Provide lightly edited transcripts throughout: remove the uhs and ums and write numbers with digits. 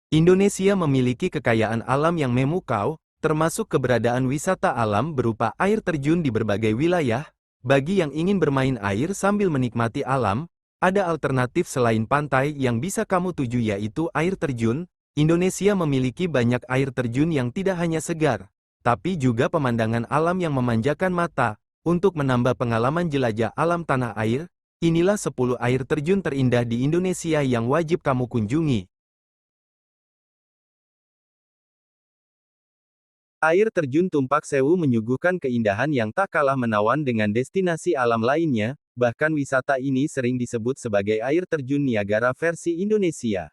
Indonesia memiliki kekayaan alam yang memukau, termasuk keberadaan wisata alam berupa air terjun di berbagai wilayah. Bagi yang ingin bermain air sambil menikmati alam, ada alternatif selain pantai yang bisa kamu tuju yaitu air terjun. Indonesia memiliki banyak air terjun yang tidak hanya segar, tapi juga pemandangan alam yang memanjakan mata. Untuk menambah pengalaman jelajah alam tanah air, inilah 10 air terjun terindah di Indonesia yang wajib kamu kunjungi. Air terjun Tumpak Sewu menyuguhkan keindahan yang tak kalah menawan dengan destinasi alam lainnya, bahkan wisata ini sering disebut sebagai air terjun Niagara versi Indonesia.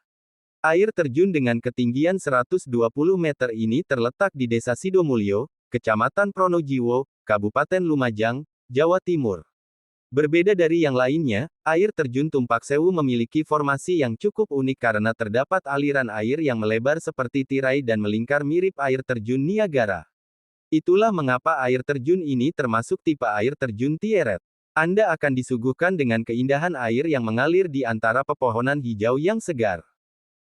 Air terjun dengan ketinggian 120 meter ini terletak di Desa Sidomulyo, Kecamatan Pronojiwo, Kabupaten Lumajang, Jawa Timur. Berbeda dari yang lainnya, air terjun Tumpak Sewu memiliki formasi yang cukup unik karena terdapat aliran air yang melebar seperti tirai dan melingkar mirip air terjun Niagara. Itulah mengapa air terjun ini termasuk tipe air terjun Tieret. Anda akan disuguhkan dengan keindahan air yang mengalir di antara pepohonan hijau yang segar.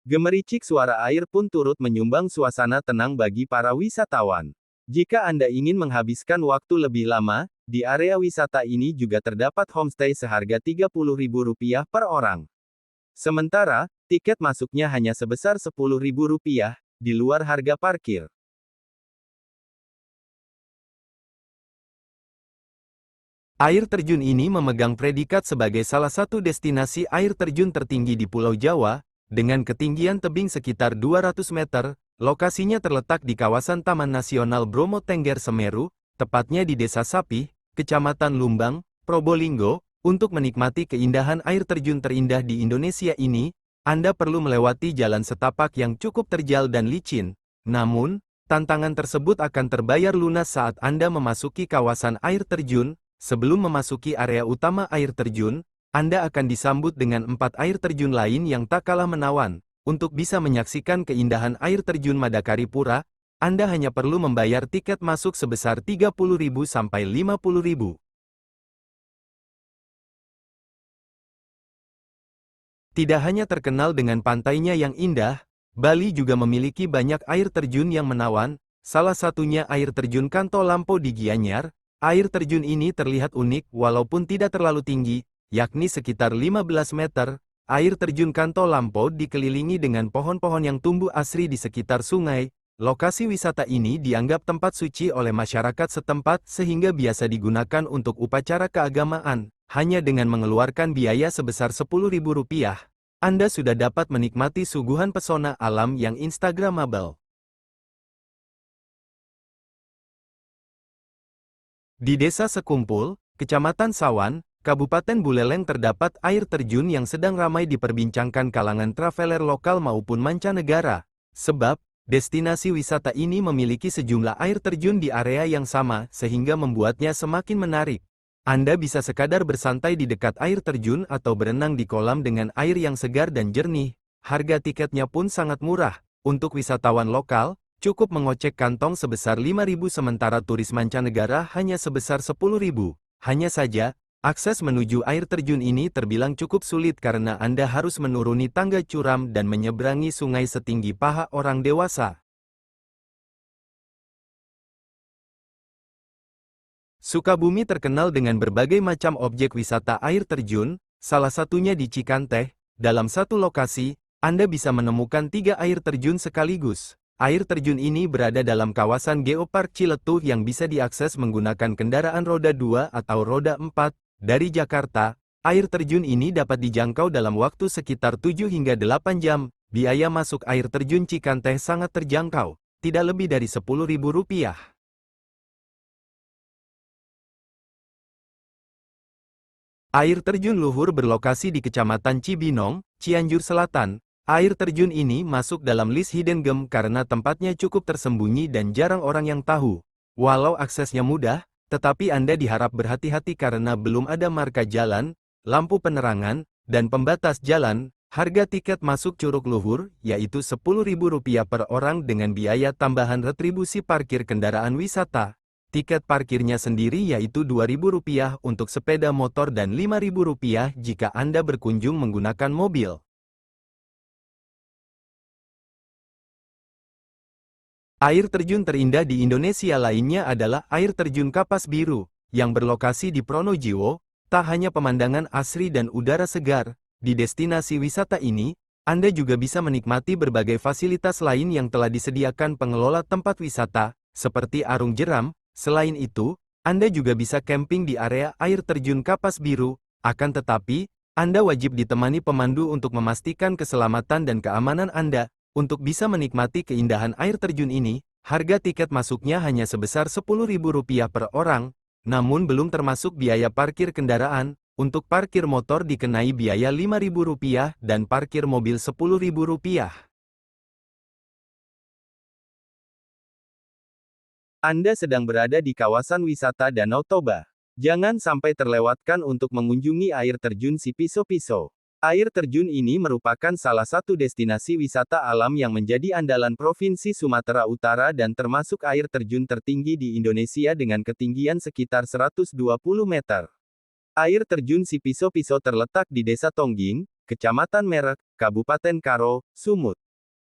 Gemericik suara air pun turut menyumbang suasana tenang bagi para wisatawan. Jika Anda ingin menghabiskan waktu lebih lama, di area wisata ini juga terdapat homestay seharga Rp30.000 per orang. Sementara, tiket masuknya hanya sebesar Rp10.000, di luar harga parkir. Air terjun ini memegang predikat sebagai salah satu destinasi air terjun tertinggi di Pulau Jawa, dengan ketinggian tebing sekitar 200 meter, lokasinya terletak di kawasan Taman Nasional Bromo Tengger Semeru, tepatnya di Desa Sapih, Kecamatan Lumbang, Probolinggo. Untuk menikmati keindahan air terjun terindah di Indonesia ini, Anda perlu melewati jalan setapak yang cukup terjal dan licin. Namun, tantangan tersebut akan terbayar lunas saat Anda memasuki kawasan air terjun. Sebelum memasuki area utama air terjun, Anda akan disambut dengan 4 air terjun lain yang tak kalah menawan. Untuk bisa menyaksikan keindahan air terjun Madakaripura, Anda hanya perlu membayar tiket masuk sebesar Rp30.000 sampai Rp50.000. Tidak hanya terkenal dengan pantainya yang indah, Bali juga memiliki banyak air terjun yang menawan, salah satunya air terjun Kanto Lampo di Gianyar. Air terjun ini terlihat unik walaupun tidak terlalu tinggi, yakni sekitar 15 meter. Air terjun Kanto Lampo dikelilingi dengan pohon-pohon yang tumbuh asri di sekitar sungai. Lokasi wisata ini dianggap tempat suci oleh masyarakat setempat sehingga biasa digunakan untuk upacara keagamaan. Hanya dengan mengeluarkan biaya sebesar Rp10.000, Anda sudah dapat menikmati suguhan pesona alam yang instagramable. Di Desa Sekumpul, Kecamatan Sawan, Kabupaten Buleleng terdapat air terjun yang sedang ramai diperbincangkan kalangan traveler lokal maupun mancanegara. Sebab, destinasi wisata ini memiliki sejumlah air terjun di area yang sama sehingga membuatnya semakin menarik. Anda bisa sekadar bersantai di dekat air terjun atau berenang di kolam dengan air yang segar dan jernih. Harga tiketnya pun sangat murah. Untuk wisatawan lokal, cukup mengocek kantong sebesar Rp5.000 sementara turis mancanegara hanya sebesar Rp10.000. Hanya saja, akses menuju air terjun ini terbilang cukup sulit karena Anda harus menuruni tangga curam dan menyeberangi sungai setinggi paha orang dewasa. Sukabumi terkenal dengan berbagai macam objek wisata air terjun, salah satunya di Cikanteh. Dalam satu lokasi, Anda bisa menemukan 3 air terjun sekaligus. Air terjun ini berada dalam kawasan Geopark Ciletuh yang bisa diakses menggunakan kendaraan roda 2 atau roda 4. Dari Jakarta, air terjun ini dapat dijangkau dalam waktu sekitar 7 hingga 8 jam. Biaya masuk air terjun Cikanteh sangat terjangkau, tidak lebih dari Rp10.000. Air terjun Luhur berlokasi di Kecamatan Cibinong, Cianjur Selatan. Air terjun ini masuk dalam list hidden gem karena tempatnya cukup tersembunyi dan jarang orang yang tahu. Walau aksesnya mudah, tetapi Anda diharap berhati-hati karena belum ada marka jalan, lampu penerangan, dan pembatas jalan. Harga tiket masuk Curug Luhur, yaitu Rp10.000 per orang dengan biaya tambahan retribusi parkir kendaraan wisata. Tiket parkirnya sendiri yaitu Rp2.000 untuk sepeda motor dan Rp5.000 jika Anda berkunjung menggunakan mobil. Air terjun terindah di Indonesia lainnya adalah air terjun Kapas Biru, yang berlokasi di Pronojiwo. Tak hanya pemandangan asri dan udara segar, di destinasi wisata ini, Anda juga bisa menikmati berbagai fasilitas lain yang telah disediakan pengelola tempat wisata, seperti arung jeram. Selain itu, Anda juga bisa camping di area air terjun Kapas Biru, akan tetapi, Anda wajib ditemani pemandu untuk memastikan keselamatan dan keamanan Anda. Untuk bisa menikmati keindahan air terjun ini, harga tiket masuknya hanya sebesar Rp10.000 per orang, namun belum termasuk biaya parkir kendaraan. Untuk parkir motor dikenai biaya Rp5.000 dan parkir mobil Rp10.000. Anda sedang berada di kawasan wisata Danau Toba. Jangan sampai terlewatkan untuk mengunjungi air terjun Sipiso-Piso. Air terjun ini merupakan salah satu destinasi wisata alam yang menjadi andalan Provinsi Sumatera Utara dan termasuk air terjun tertinggi di Indonesia dengan ketinggian sekitar 120 meter. Air terjun Sipiso-Piso terletak di Desa Tongging, Kecamatan Merek, Kabupaten Karo, Sumut.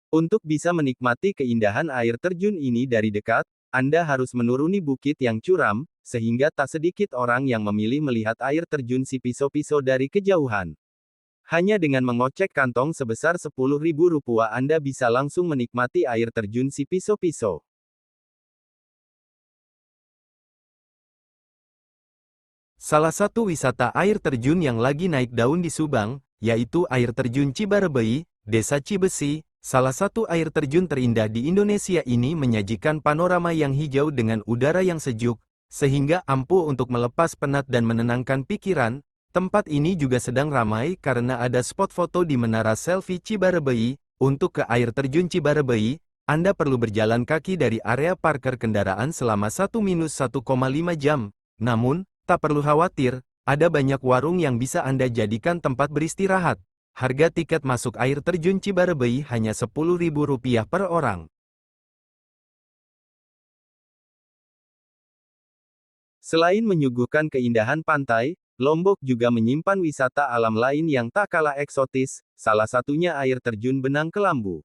Untuk bisa menikmati keindahan air terjun ini dari dekat, Anda harus menuruni bukit yang curam, sehingga tak sedikit orang yang memilih melihat air terjun Sipiso-Piso dari kejauhan. Hanya dengan mengocek kantong sebesar Rp10.000 Anda bisa langsung menikmati air terjun Sipiso-Piso. Salah satu wisata air terjun yang lagi naik daun di Subang, yaitu air terjun Cibarebei, Desa Cibesi. Salah satu air terjun terindah di Indonesia ini menyajikan panorama yang hijau dengan udara yang sejuk, sehingga ampuh untuk melepas penat dan menenangkan pikiran. Tempat ini juga sedang ramai karena ada spot foto di Menara Selfie Cibarebei. Untuk ke air terjun Cibarebei, Anda perlu berjalan kaki dari area parkir kendaraan selama 1-1,5 jam. Namun, tak perlu khawatir, ada banyak warung yang bisa Anda jadikan tempat beristirahat. Harga tiket masuk air terjun Cibarebei hanya Rp10.000 per orang. Selain menyuguhkan keindahan pantai, Lombok juga menyimpan wisata alam lain yang tak kalah eksotis, salah satunya air terjun Benang Kelambu.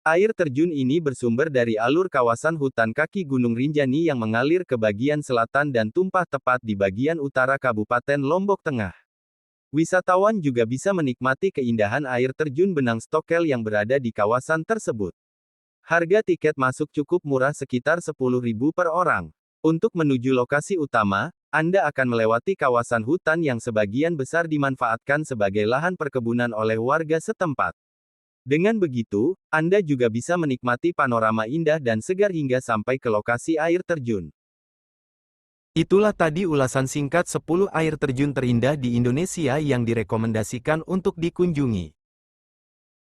Air terjun ini bersumber dari alur kawasan hutan kaki Gunung Rinjani yang mengalir ke bagian selatan dan tumpah tepat di bagian utara Kabupaten Lombok Tengah. Wisatawan juga bisa menikmati keindahan air terjun Benang Stokel yang berada di kawasan tersebut. Harga tiket masuk cukup murah sekitar Rp10.000 per orang. Untuk menuju lokasi utama, Anda akan melewati kawasan hutan yang sebagian besar dimanfaatkan sebagai lahan perkebunan oleh warga setempat. Dengan begitu, Anda juga bisa menikmati panorama indah dan segar hingga sampai ke lokasi air terjun. Itulah tadi ulasan singkat 10 air terjun terindah di Indonesia yang direkomendasikan untuk dikunjungi.